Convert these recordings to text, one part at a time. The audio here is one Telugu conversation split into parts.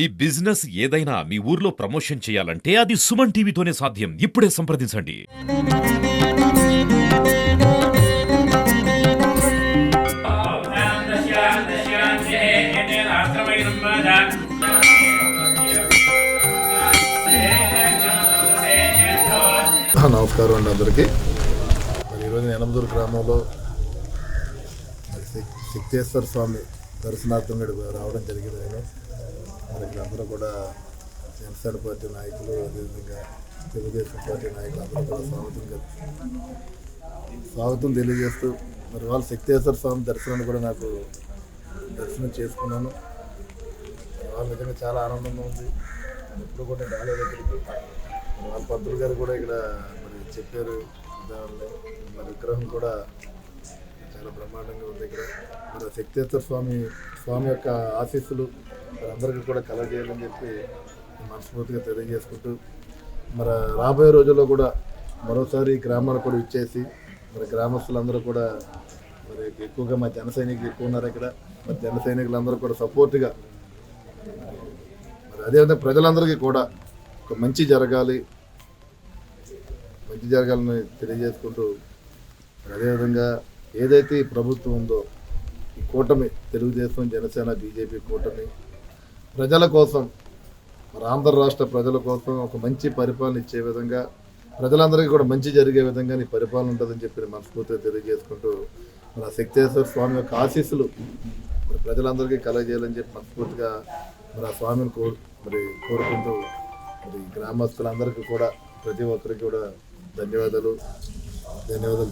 ఈ బిజినెస్ ఏదైనా మీ ఊర్లో ప్రమోషన్ చేయాలంటే అది సుమన్ టీవీతోనే సాధ్యం. ఇప్పుడే సంప్రదించండి. నమస్కారం అండి అందరికీ. మరి ఈరోజు యనమదూరు గ్రామంలో సిద్ధేశ్వర స్వామి దర్శనార్థం రావడం జరిగింది. నేను మరి ఇక్కడ అందరూ కూడా జనసేన పార్టీ నాయకులు, అదేవిధంగా తెలుగుదేశం పార్టీ నాయకులు అందరూ కూడా స్వాగతం తెలియజేస్తూ మరి వాళ్ళు సిద్ధేశ్వర స్వామి దర్శనాన్ని కూడా నాకు దర్శనం చేసుకున్నాను. వాళ్ళ నిజంగా చాలా ఆనందంగా ఉంది. ఎప్పుడు కూడా నేను రాలేదు ఇక్కడికి. వాళ్ళ పంతులు గారు కూడా ఇక్కడ మరి చెప్పారు. మరి విగ్రహం కూడా చాలా బ్రహ్మాండంగా ఉంది. ఇక్కడ మరి సిద్ధేశ్వర స్వామి యొక్క ఆశీస్సులు మరి అందరికీ కూడా కలగజేయాలని చెప్పి మనస్ఫూర్తిగా తెలియజేసుకుంటూ మరి రాబోయే రోజుల్లో కూడా మరోసారి ఈ గ్రామాన్ని కూడా ఇచ్చేసి మరి గ్రామస్తులందరూ కూడా మరి ఎక్కువగా మా జన సైనికులు ఎక్కువ ఉన్నారు ఇక్కడ. మరి జన సైనికులందరూ కూడా సపోర్ట్గా మరి అదేవిధంగా ప్రజలందరికీ కూడా ఒక మంచి జరగాలని తెలియజేసుకుంటూ అదేవిధంగా ఏదైతే ఈ ప్రభుత్వం ఉందో ఈ కూటమి తెలుగుదేశం, జనసేన, బీజేపీ కూటమి ప్రజల కోసం, మరి ఆంధ్ర రాష్ట్ర ప్రజల కోసం ఒక మంచి పరిపాలన ఇచ్చే విధంగా, ప్రజలందరికీ కూడా మంచి జరిగే విధంగా నీ పరిపాలన ఉంటుందని చెప్పి మనస్ఫూర్తిగా తెలియజేసుకుంటూ మన సిద్ధేశ్వర స్వామి యొక్క ఆశీస్సులు మరి ప్రజలందరికీ కలగజేయాలని చెప్పి మనస్ఫూర్తిగా మరి ఆ స్వామిని కోరుకుంటూ మరి గ్రామస్తులందరికీ కూడా ప్రతి ఒక్కరికి కూడా ధన్యవాదాలు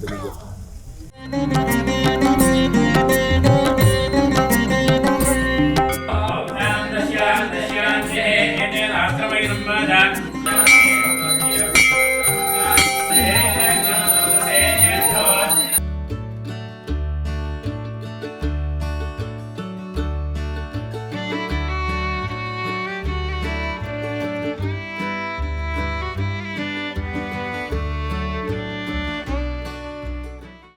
తెలియజేస్తాను. దశ్యాంతే ఆశ్రమై